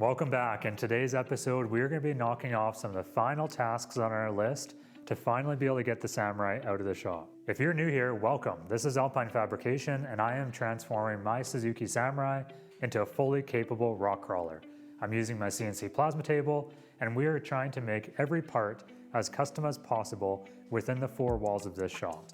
Welcome back. In today's episode, we're going to be knocking off some of the final tasks on our list to finally be able to get the Samurai out of the shop. If you're new here, welcome. This is Alpine Fabrication, and I am transforming my Suzuki Samurai into a fully capable rock crawler. I'm using my CNC plasma table, and we are trying to make every part as custom as possible within the four walls of this shop.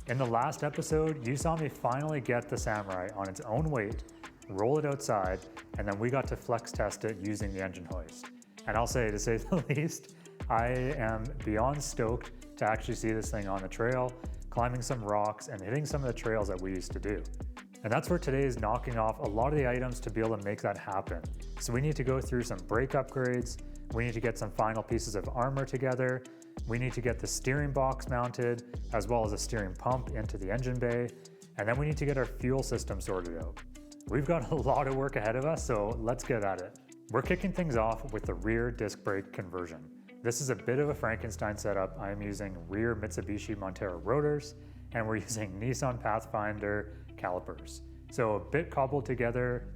In the last episode, you saw me finally get the Samurai on its own weight, roll it outside, and then we got to flex test it using the engine hoist. And I'll say, to say the least, I am beyond stoked to actually see this thing on the trail, climbing some rocks and hitting some of the trails that we used to do. And that's where today is knocking off a lot of the items to be able to make that happen. So we need to go through some brake upgrades, we need to get some final pieces of armor together, we need to get the steering box mounted, as well as a steering pump into the engine bay, and then we need to get our fuel system sorted out. We've got a lot of work ahead of us, so let's get at it. We're kicking things off with the rear disc brake conversion. This is a bit of a Frankenstein setup. I am using rear Mitsubishi Montero rotors, and we're using Nissan Pathfinder calipers. So a bit cobbled together,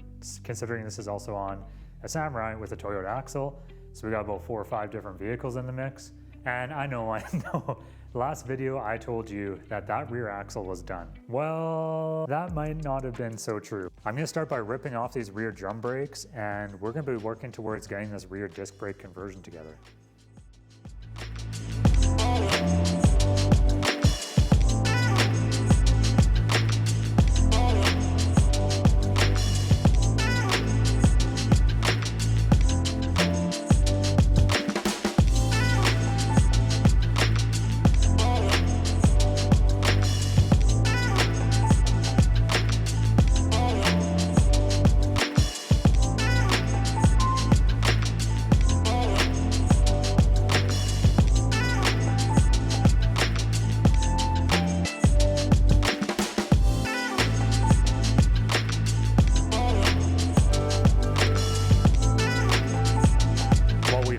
considering this is also on a Samurai with a Toyota axle. So we got about 4 or 5 different vehicles in the mix. And I know, last video I told you that rear axle was done. Well, that might not have been so true. I'm gonna start by ripping off these rear drum brakes, and we're gonna be working towards getting this rear disc brake conversion together.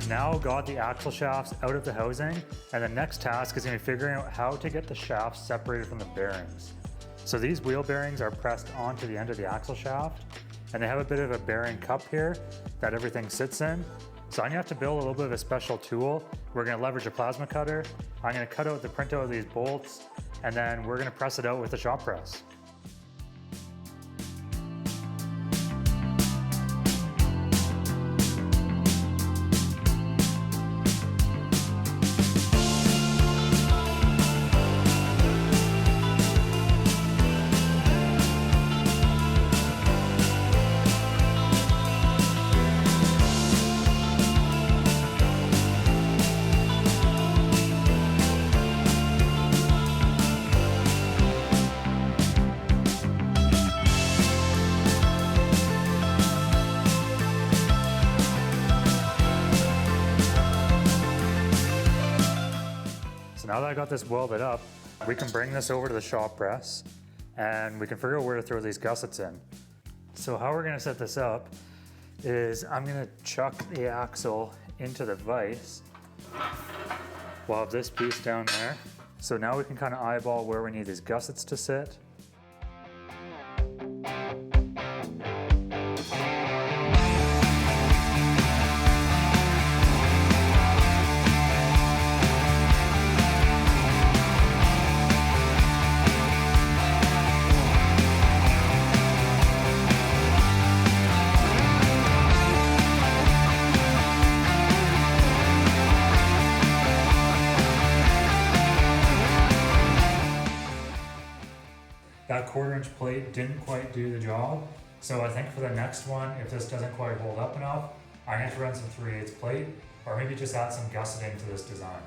Now got the axle shafts out of the housing, and the next task is going to be figuring out how to get the shafts separated from the bearings. So these wheel bearings are pressed onto the end of the axle shaft, and they have a bit of a bearing cup here that everything sits in. So I'm going to have to build a little bit of a special tool. We're going to leverage a plasma cutter. I'm going to cut out the printout of these bolts, and then we're going to press it out with a shop press. Now that I got this welded up, we can bring this over to the shop press and we can figure out where to throw these gussets in. So how we're gonna set this up is I'm gonna chuck the axle into the vise. We'll have this piece down there. So now we can kind of eyeball where we need these gussets to sit. That 1/4-inch plate didn't quite do the job, so I think for the next one, if this doesn't quite hold up enough, I'm going to have to run some 3/8 plate, or maybe just add some gusseting to this design.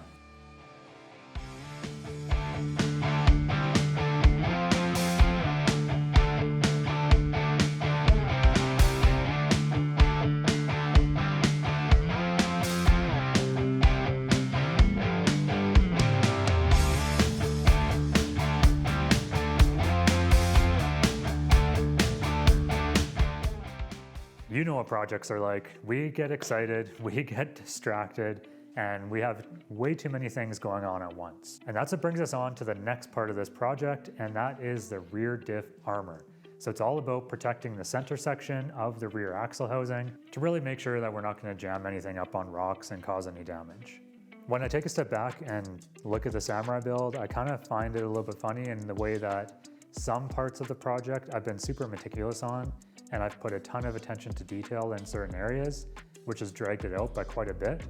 You know what projects are like. We get excited, we get distracted, and we have way too many things going on at once. And that's what brings us on to the next part of this project, and that is the rear diff armor. So it's all about protecting the center section of the rear axle housing to really make sure that we're not going to jam anything up on rocks and cause any damage. When I take a step back and look at the Samurai build, I kind of find it a little bit funny in the way that some parts of the project I've been super meticulous on, and I've put a ton of attention to detail in certain areas, which has dragged it out by quite a bit.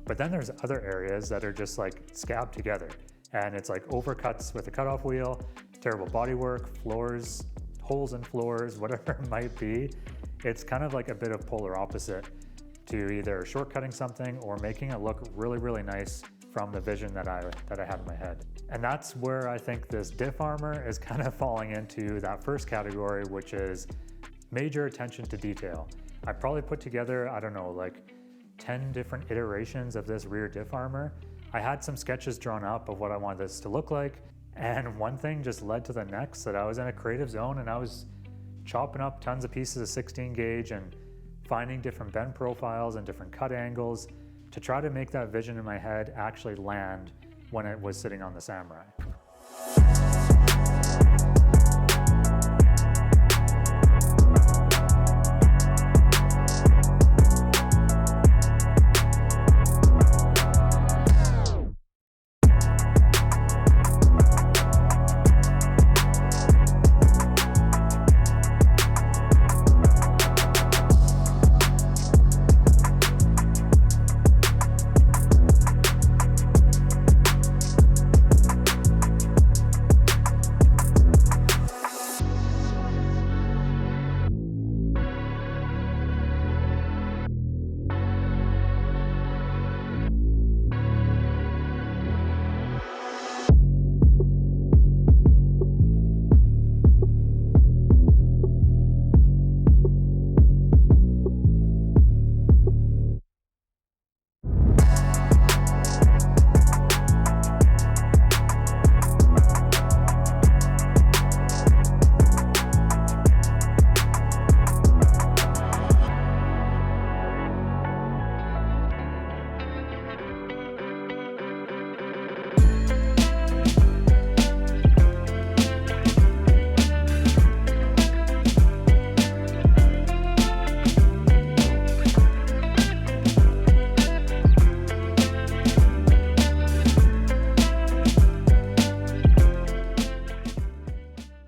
But then there's other areas that are just like scabbed together, and it's like overcuts with a cutoff wheel, terrible bodywork, floors, holes in floors, whatever it might be. It's kind of like a bit of polar opposite to either shortcutting something or making it look really, really nice from the vision that I had in my head. And that's where I think this diff armor is kind of falling into that first category, which is major attention to detail. I probably put together, I don't know, like 10 different iterations of this rear diff armor. I had some sketches drawn up of what I wanted this to look like, and one thing just led to the next, that I was in a creative zone and I was chopping up tons of pieces of 16 gauge and finding different bend profiles and different cut angles to try to make that vision in my head actually land when it was sitting on the Samurai.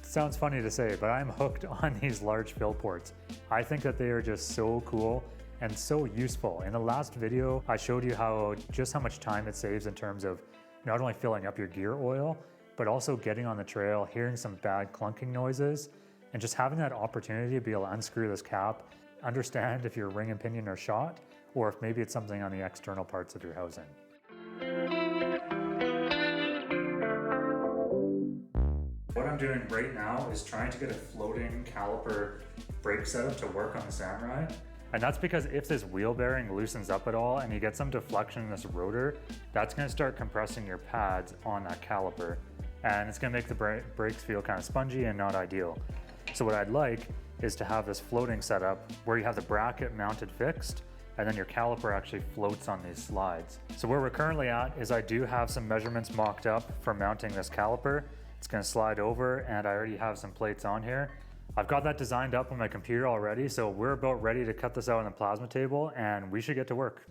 Sounds funny to say, but I'm hooked on these large fill ports. I think that they are just so cool and so useful. In the last video, I showed you just how much time it saves in terms of not only filling up your gear oil, but also getting on the trail, hearing some bad clunking noises, and just having that opportunity to be able to unscrew this cap, understand if your ring and pinion are shot, or if maybe it's something on the external parts of your housing. What I'm doing right now is trying to get a floating caliper brake setup to work on the Samurai. And that's because if this wheel bearing loosens up at all and you get some deflection in this rotor, that's going to start compressing your pads on that caliper. And it's going to make the brakes feel kind of spongy and not ideal. So what I'd like is to have this floating setup where you have the bracket mounted fixed, and then your caliper actually floats on these slides. So where we're currently at is I do have some measurements mocked up for mounting this caliper. It's going to slide over, and I already have some plates on here. I've got that designed up on my computer already, so we're about ready to cut this out on the plasma table, and we should get to work.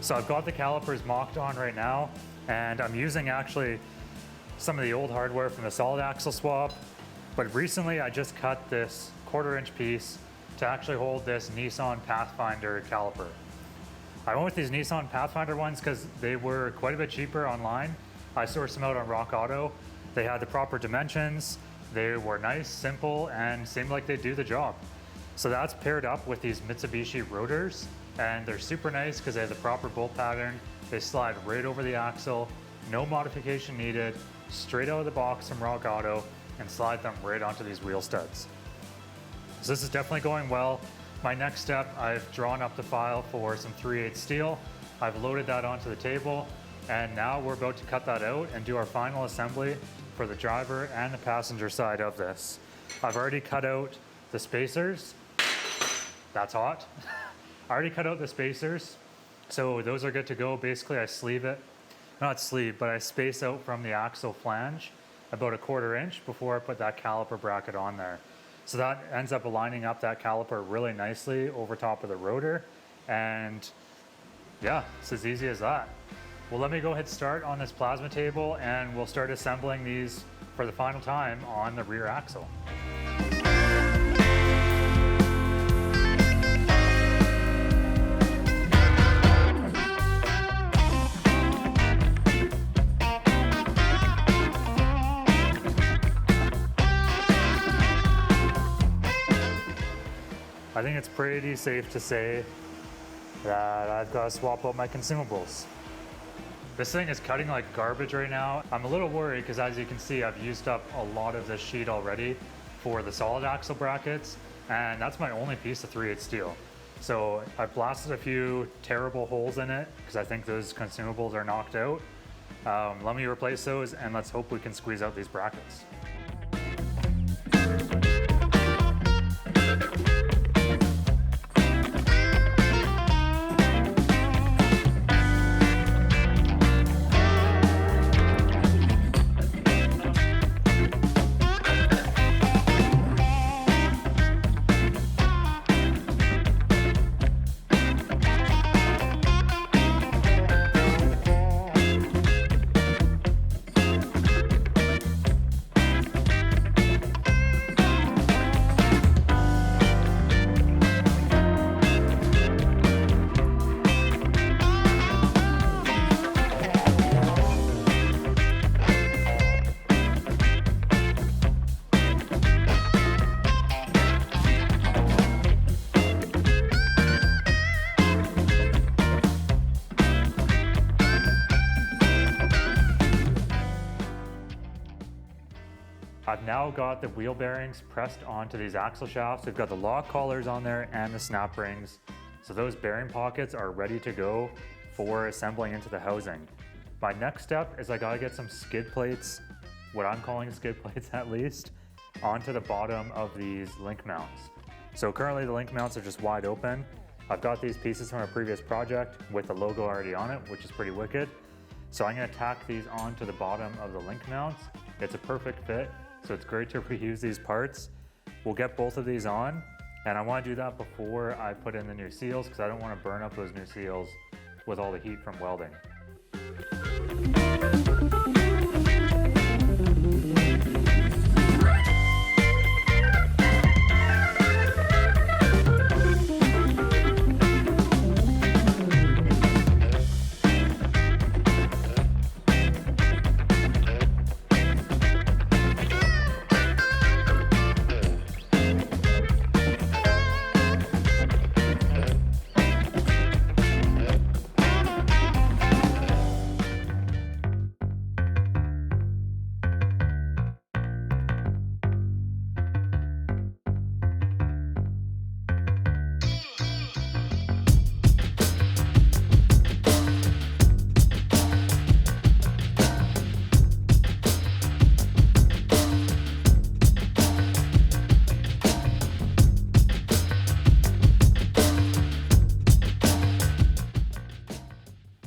So I've got the calipers mocked on right now, and I'm using actually some of the old hardware from the solid axle swap. But recently I just cut this 1/4 inch piece to actually hold this Nissan Pathfinder caliper. I went with these Nissan Pathfinder ones because they were quite a bit cheaper online. I sourced them out on Rock Auto. They had the proper dimensions, they were nice, simple, and seemed like they do the job. So that's paired up with these Mitsubishi rotors, and they're super nice because they have the proper bolt pattern. They slide right over the axle, no modification needed, straight out of the box from Rock Auto, and slide them right onto these wheel studs. So this is definitely going well. My next step, I've drawn up the file for some 3/8 steel. I've loaded that onto the table, and now we're about to cut that out and do our final assembly for the driver and the passenger side of this. I've already cut out the spacers. That's hot. I already cut out the spacers, so those are good to go. Basically, I sleeve it, not sleeve, but I space out from the axle flange about 1/4 inch before I put that caliper bracket on there. So that ends up lining up that caliper really nicely over top of the rotor. And yeah, it's as easy as that. Well, let me go ahead and start on this plasma table, and we'll start assembling these for the final time on the rear axle. I think it's pretty safe to say that I've got to swap out my consumables. This thing is cutting like garbage right now. I'm a little worried because, as you can see, I've used up a lot of this sheet already for the solid axle brackets, and that's my only piece of 3/8 steel. So I've blasted a few terrible holes in it because I think those consumables are knocked out. Let me replace those, and let's hope we can squeeze out these brackets. I've now got the wheel bearings pressed onto these axle shafts. We've got the lock collars on there and the snap rings. So those bearing pockets are ready to go for assembling into the housing. My next step is I gotta get some skid plates, what I'm calling skid plates at least, onto the bottom of these link mounts. So currently the link mounts are just wide open. I've got these pieces from a previous project with the logo already on it, which is pretty wicked. So I'm gonna tack these onto the bottom of the link mounts. It's a perfect fit. So it's great to reuse these parts. We'll get both of these on, and I want to do that before I put in the new seals because I don't want to burn up those new seals with all the heat from welding.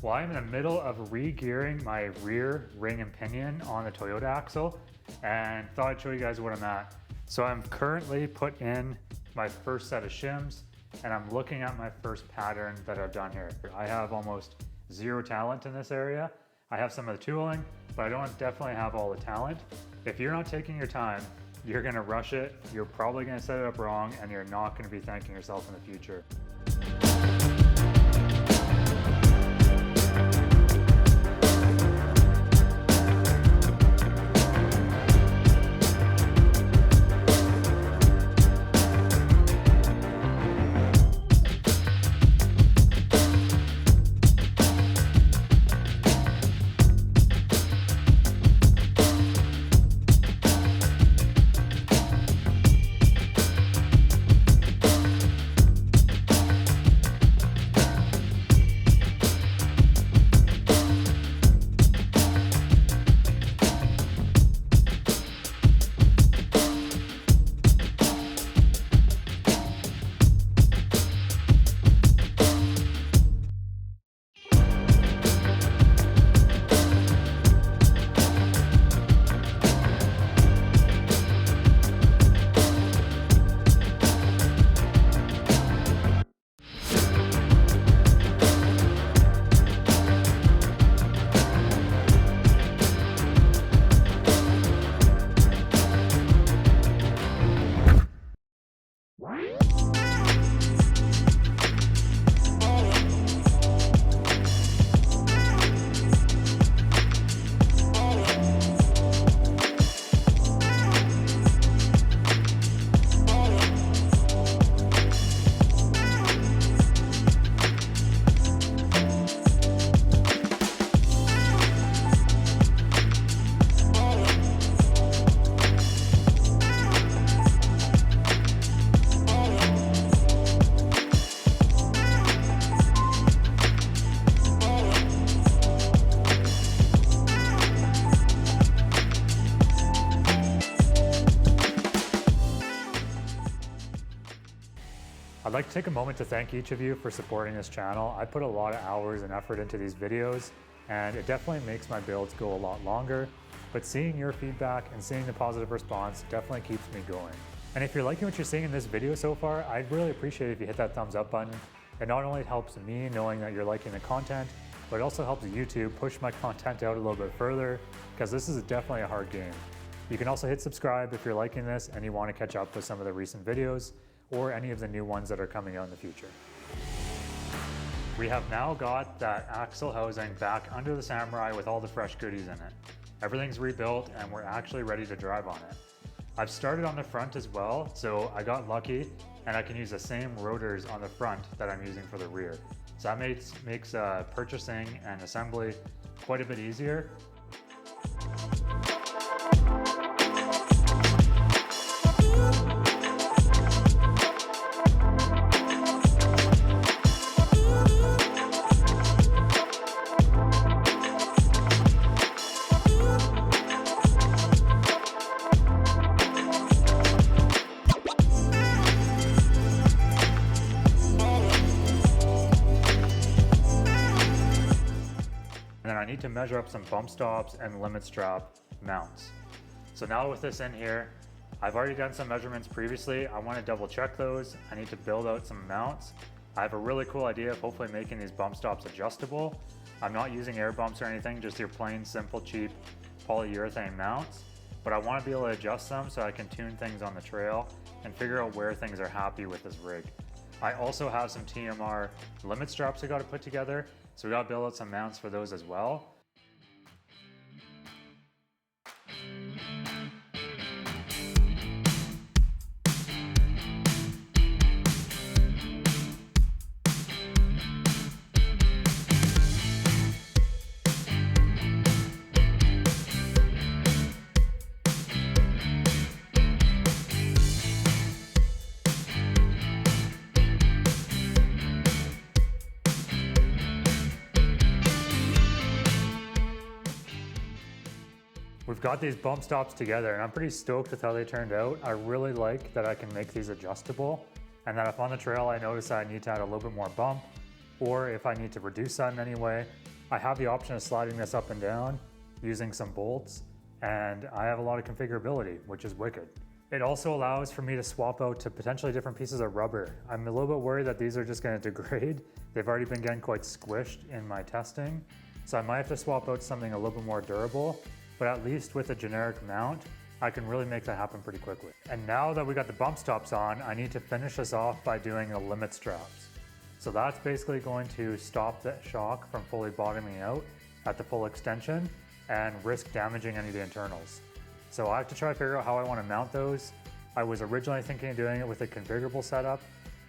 Well, I'm in the middle of re-gearing my rear ring and pinion on the Toyota axle, and thought I'd show you guys what I'm at. So I'm currently put in my first set of shims, and I'm looking at my first pattern that I've done here. I have almost zero talent in this area. I have some of the tooling, but I don't definitely have all the talent. If you're not taking your time, you're gonna rush it, you're probably gonna set it up wrong, and you're not gonna be thanking yourself in the future. like to take a moment to thank each of you for supporting this channel. I put a lot of hours and effort into these videos, and it definitely makes my builds go a lot longer, but seeing your feedback and seeing the positive response definitely keeps me going. And if you're liking what you're seeing in this video so far, I'd really appreciate it if you hit that thumbs up button. It not only helps me knowing that you're liking the content, but it also helps YouTube push my content out a little bit further, because this is definitely a hard game. You can also hit subscribe if you're liking this and you want to catch up with some of the recent videos or any of the new ones that are coming out in the future. We have now got that axle housing back under the Samurai with all the fresh goodies in it. Everything's rebuilt and we're actually ready to drive on it. I've started on the front as well, so I got lucky and I can use the same rotors on the front that I'm using for the rear. So that makes purchasing and assembly quite a bit easier. And then I need to measure up some bump stops and limit strap mounts. So now with this in here, I've already done some measurements previously. I want to double check those. I need to build out some mounts. I have a really cool idea of hopefully making these bump stops adjustable. I'm not using air bumps or anything, just your plain, simple, cheap polyurethane mounts. But I want to be able to adjust them so I can tune things on the trail and figure out where things are happy with this rig. I also have some TMR limit straps I got to put together. So we got to build out some mounts for those as well. We've got these bump stops together and I'm pretty stoked with how they turned out. I really like that I can make these adjustable, and that if on the trail I notice I need to add a little bit more bump, or if I need to reduce that in any way, I have the option of sliding this up and down using some bolts, and I have a lot of configurability, which is wicked. It also allows for me to swap out to potentially different pieces of rubber. I'm a little bit worried that these are just going to degrade. They've already been getting quite squished in my testing, so I might have to swap out something a little bit more durable. But at least with a generic mount, I can really make that happen pretty quickly. And now that we got the bump stops on, I need to finish this off by doing the limit straps. So that's basically going to stop the shock from fully bottoming out at the full extension and risk damaging any of the internals. So I have to try to figure out how I want to mount those. I was originally thinking of doing it with a configurable setup.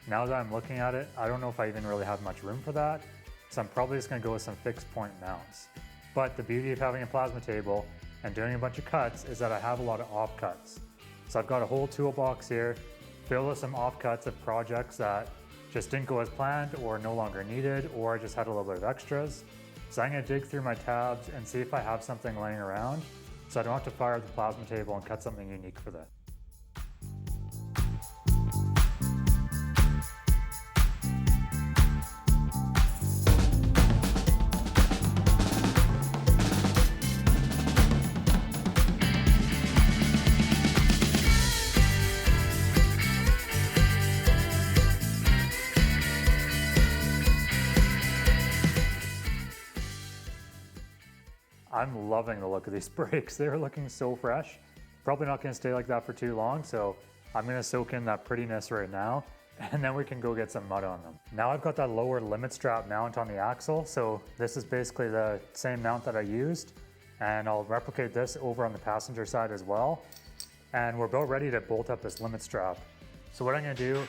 Now that I'm looking at it, I don't know if I even really have much room for that. So I'm probably just going to go with some fixed point mounts. But the beauty of having a plasma table and doing a bunch of cuts is that I have a lot of offcuts. So I've got a whole toolbox here filled with some offcuts of projects that just didn't go as planned or no longer needed, or I just had a little bit of extras. So I'm gonna dig through my tabs and see if I have something laying around so I don't have to fire up the plasma table and cut something unique for that. I'm loving the look of these brakes. They're looking so fresh. Probably not gonna stay like that for too long, so I'm gonna soak in that prettiness right now, and then we can go get some mud on them. Now I've got that lower limit strap mount on the axle, so this is basically the same mount that I used, and I'll replicate this over on the passenger side as well. And we're about ready to bolt up this limit strap. So what I'm gonna do,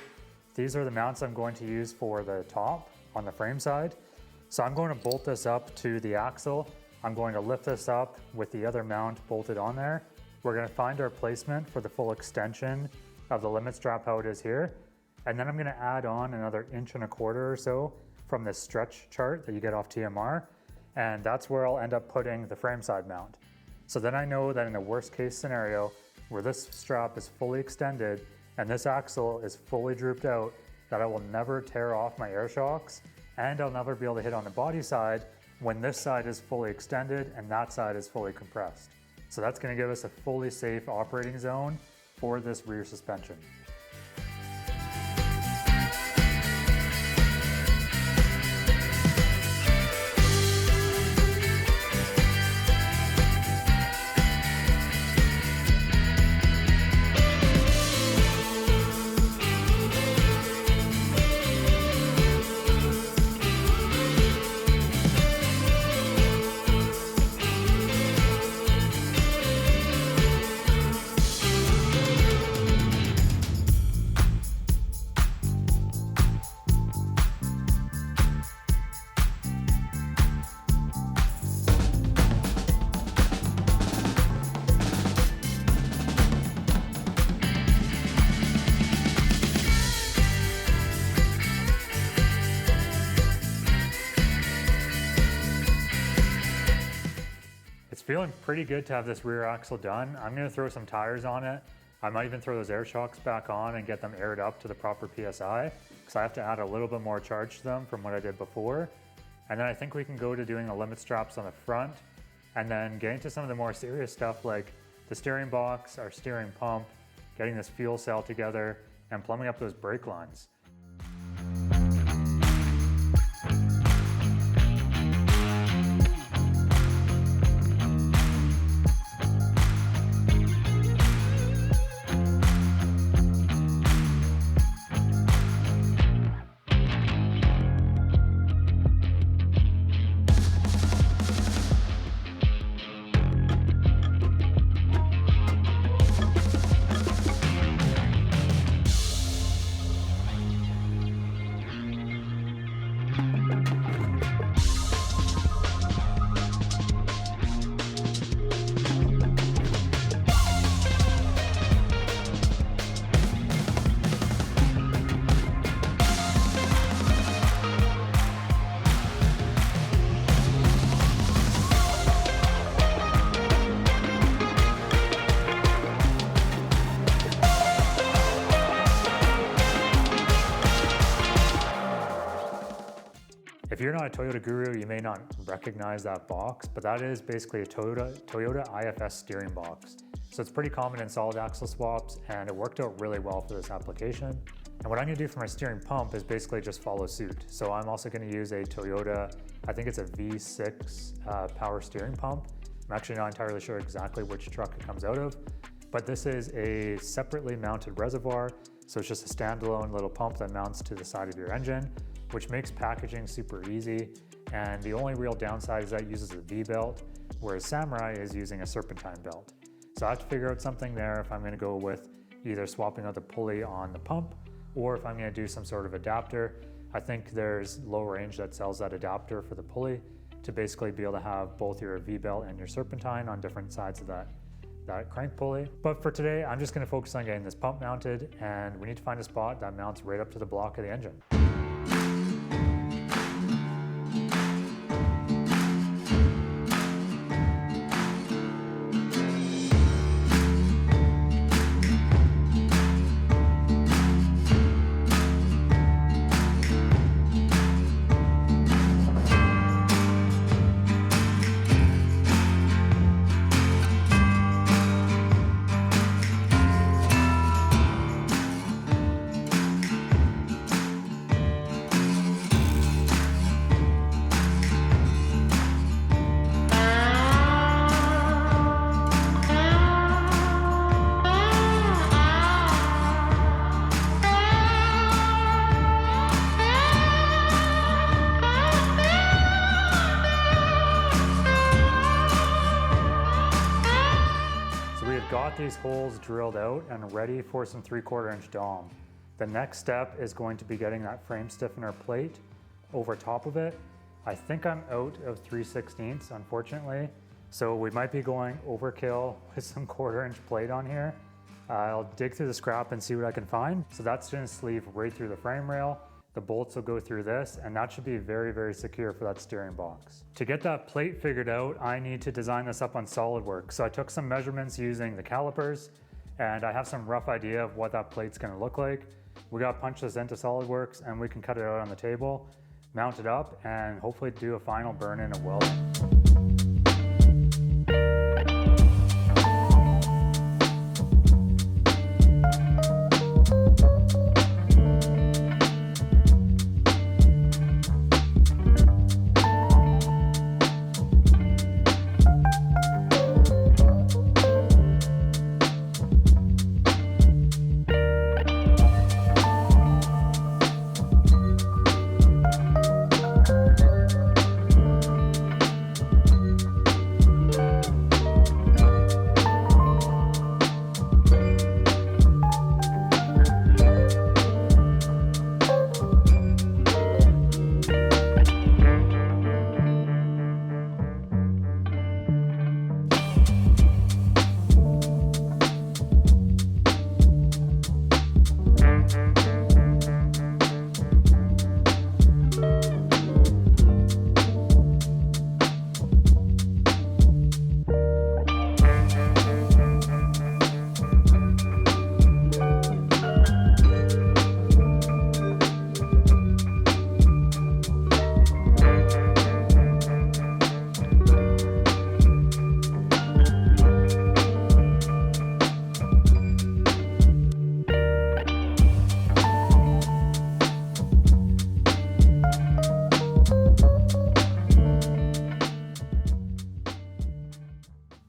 these are the mounts I'm going to use for the top on the frame side. So I'm going to bolt this up to the axle. I'm going to lift this up with the other mount bolted on there. We're going to find our placement for the full extension of the limit strap, how it is here. And then I'm going to add on another 1.25 inches or so from this stretch chart that you get off TMR. And that's where I'll end up putting the frame side mount. So then I know that in the worst case scenario, where this strap is fully extended and this axle is fully drooped out, that I will never tear off my air shocks, and I'll never be able to hit on the body side when this side is fully extended and that side is fully compressed. So that's going to give us a fully safe operating zone for this rear suspension. It's feeling pretty good to have this rear axle done. I'm going to throw some tires on it. I might even throw those air shocks back on and get them aired up to the proper PSI, because I have to add a little bit more charge to them from what I did before. And then I think we can go to doing the limit straps on the front, and then getting to some of the more serious stuff like the steering box, our steering pump, getting this fuel cell together, and plumbing up those brake lines. If you're not a Toyota guru, you may not recognize that box, but that is basically a Toyota IFS steering box. So it's pretty common in solid axle swaps, and it worked out really well for this application. And what I'm gonna do for my steering pump is basically just follow suit. So I'm also gonna use a Toyota, I think it's a V6 power steering pump. I'm actually not entirely sure exactly which truck it comes out of, but this is a separately mounted reservoir. So it's just a standalone little pump that mounts to the side of your engine, which makes packaging super easy. And the only real downside is that it uses a V-belt, whereas Samurai is using a serpentine belt. So I have to figure out something there if I'm gonna go with either swapping out the pulley on the pump, or if I'm gonna do some sort of adapter. I think there's Low Range that sells that adapter for the pulley to basically be able to have both your V-belt and your serpentine on different sides of that crank pulley. But for today, I'm just gonna focus on getting this pump mounted, and we need to find a spot that mounts right up to the block of the engine. Got these holes drilled out and ready for some 3/4 inch dom. The next step is going to be getting that frame stiffener plate over top of it. I think I'm out of 3/16, unfortunately. So we might be going overkill with some 1/4 inch plate on here. I'll dig through the scrap and see what I can find. So that's gonna sleeve right through the frame rail. The bolts will go through this, and that should be very, very secure for that steering box. To get that plate figured out, I need to design this up on SolidWorks. So I took some measurements using the calipers, and I have some rough idea of what that plate's gonna look like. We got to punch this into SolidWorks and we can cut it out on the table, mount it up, and hopefully do a final burn-in of welding.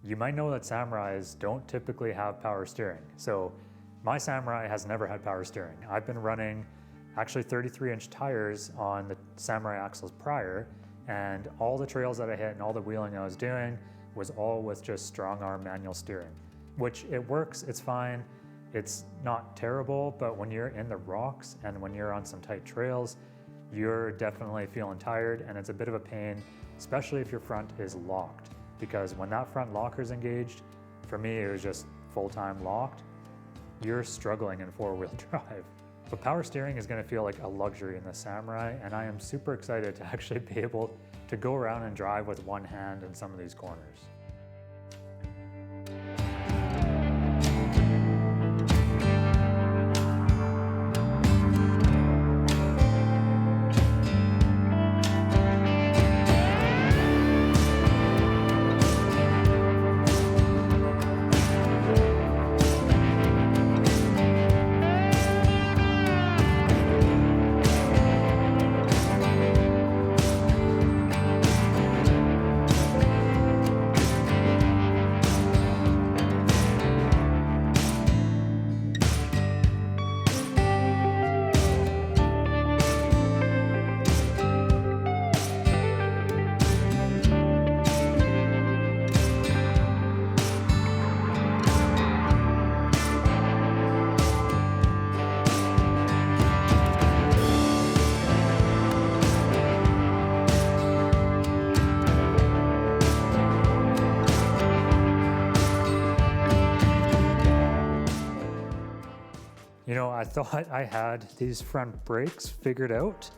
You might know that Samurais don't typically have power steering. So my Samurai has never had power steering. I've been running actually 33-inch tires on the Samurai axles prior, and all the trails that I hit and all the wheeling I was doing was all with just strong arm manual steering, which it works, it's fine. It's not terrible, but when you're in the rocks and when you're on some tight trails, you're definitely feeling tired, and it's a bit of a pain, especially if your front is locked. Because when that front locker is engaged, for me it was just full-time locked, you're struggling in four-wheel drive. But power steering is going to feel like a luxury in the Samurai, and I am super excited to actually be able to go around and drive with one hand in some of these corners. You know, I thought I had these front brakes figured out,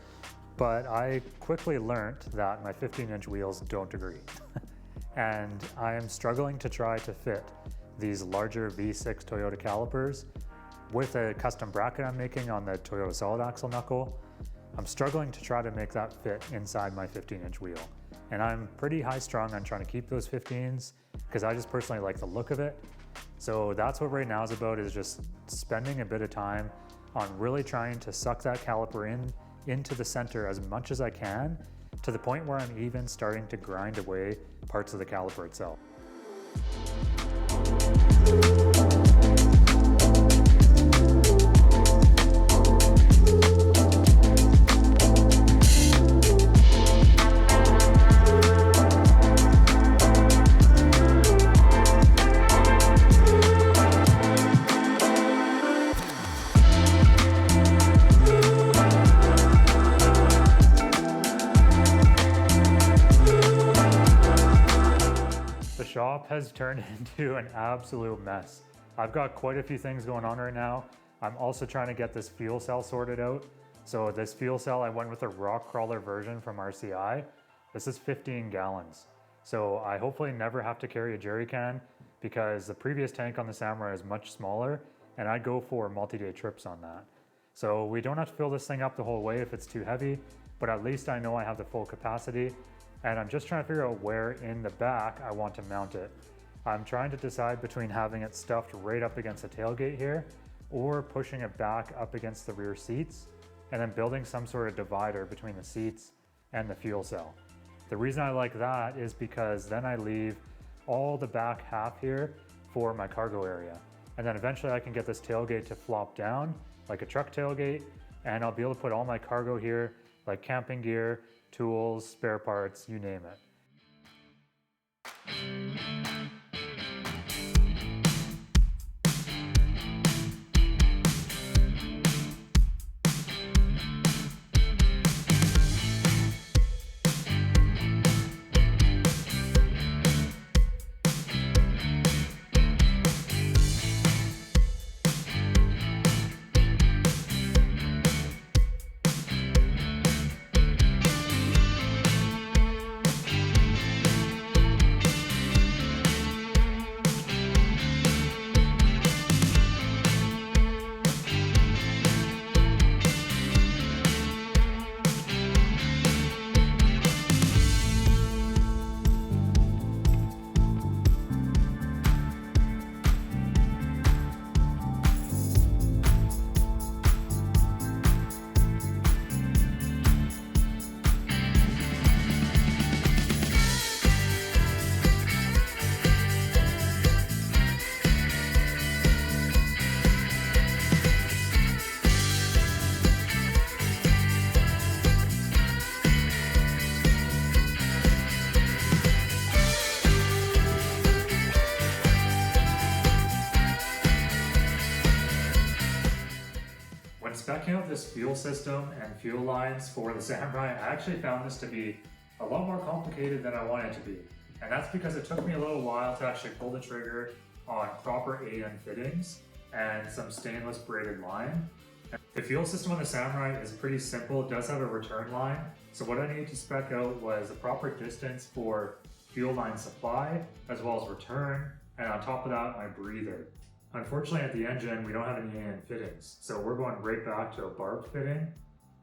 but I quickly learned that my 15-inch wheels don't agree. And I am struggling to try to fit these larger V6 Toyota calipers with a custom bracket I'm making on the Toyota solid axle knuckle. I'm struggling to try to make that fit inside my 15-inch wheel. And I'm pretty high strung on trying to keep those 15s because I just personally like the look of it. So that's what right now is about, is just spending a bit of time on really trying to suck that caliper into the center as much as I can, to the point where I'm even starting to grind away parts of the caliper itself. Shop has turned into an absolute mess. I've got quite a few things going on right now. I'm also trying to get this fuel cell sorted out. So this fuel cell, I went with a rock crawler version from RCI. This is 15 gallons. So I hopefully never have to carry a jerry can, because the previous tank on the Samurai is much smaller and I'd go for multi-day trips on that. So we don't have to fill this thing up the whole way if it's too heavy, but at least I know I have the full capacity. And I'm just trying to figure out where in the back I want to mount it. I'm trying to decide between having it stuffed right up against the tailgate here or pushing it back up against the rear seats and then building some sort of divider between the seats and the fuel cell. The reason I like that is because then I leave all the back half here for my cargo area. And then eventually I can get this tailgate to flop down like a truck tailgate, and I'll be able to put all my cargo here, like camping gear, tools, spare parts, you name it. When speccing out this fuel system and fuel lines for the Samurai, I actually found this to be a lot more complicated than I wanted it to be. And that's because it took me a little while to actually pull the trigger on proper AN fittings and some stainless braided line. The fuel system on the Samurai is pretty simple. It does have a return line. So what I needed to spec out was the proper distance for fuel line supply, as well as return, and on top of that, my breather. Unfortunately, at the engine, we don't have any AN fittings, so we're going right back to a barbed fitting.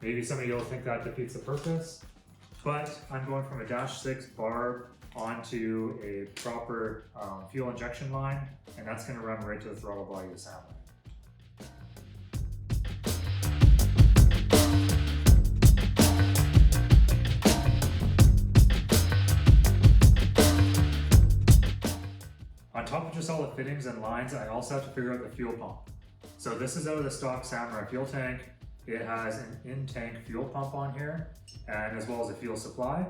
Maybe some of you will think that defeats the purpose, but I'm going from a -6 barb onto a proper fuel injection line, and that's going to run right to the throttle body of the Samurai. On top of just all the fittings and lines, I also have to figure out the fuel pump. So this is out of the stock Samurai fuel tank. It has an in-tank fuel pump on here, and as well as a fuel supply.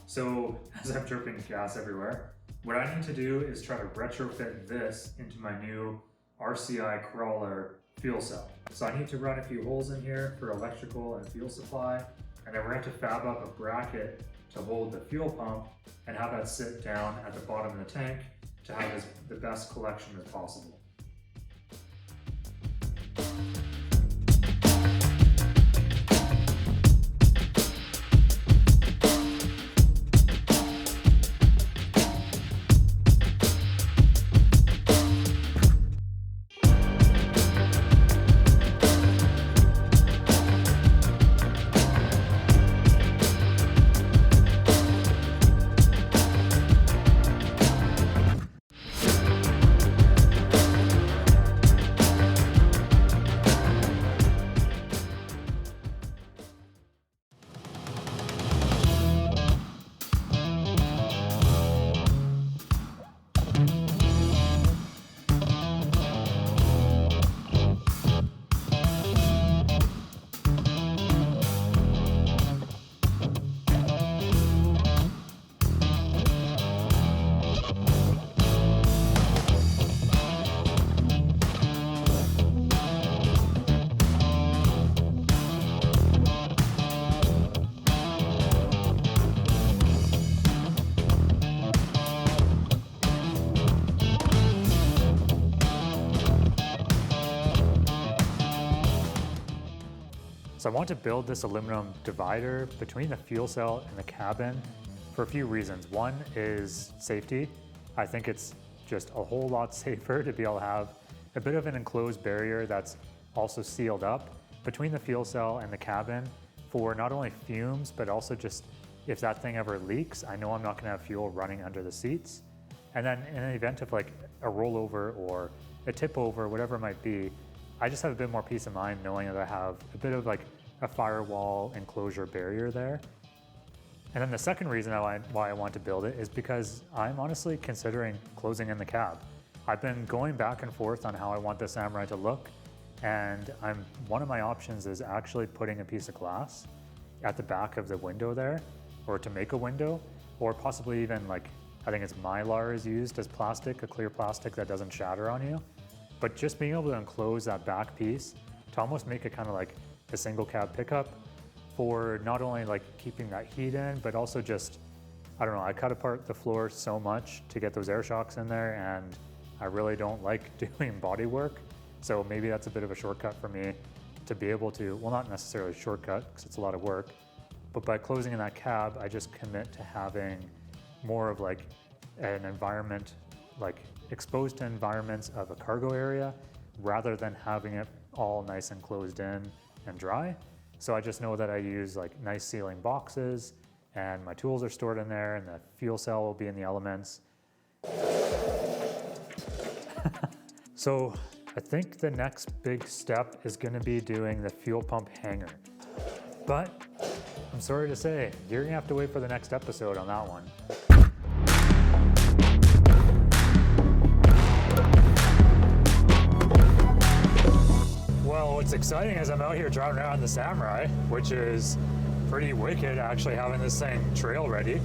So as I'm dripping gas everywhere, what I need to do is try to retrofit this into my new RCI crawler fuel cell. So I need to run a few holes in here for electrical and fuel supply, and then we're going to fab up a bracket to hold the fuel pump and have that sit down at the bottom of the tank to have the best collection as possible. So I want to build this aluminum divider between the fuel cell and the cabin for a few reasons. One is safety. I think it's just a whole lot safer to be able to have a bit of an enclosed barrier that's also sealed up between the fuel cell and the cabin for not only fumes, but also just if that thing ever leaks, I know I'm not gonna have fuel running under the seats. And then in the event of like a rollover or a tip over, whatever it might be, I just have a bit more peace of mind knowing that I have a bit of like a firewall enclosure barrier there. And then the second reason why I want to build it is because I'm honestly considering closing in the cab. I've been going back and forth on how I want the Samurai to look, and one of my options is actually putting a piece of glass at the back of the window there, or to make a window, or possibly even like, I think it's Mylar is used as plastic, a clear plastic that doesn't shatter on you. But just being able to enclose that back piece to almost make it kind of like a single cab pickup for not only like keeping that heat in, but also just, I don't know, I cut apart the floor so much to get those air shocks in there, and I really don't like doing body work. So maybe that's a bit of a shortcut for me to be able to, well, not necessarily a shortcut because it's a lot of work, but by closing in that cab, I just commit to having more of like an environment, like exposed to environments of a cargo area rather than having it all nice and closed in and dry. So I just know that I use like nice sealing boxes and my tools are stored in there and the fuel cell will be in the elements. So I think the next big step is going to be doing the fuel pump hanger. But I'm sorry to say, you're gonna have to wait for the next episode on that one. Well, what's exciting is I'm out here driving around the Samurai, which is pretty wicked actually having this thing trail ready.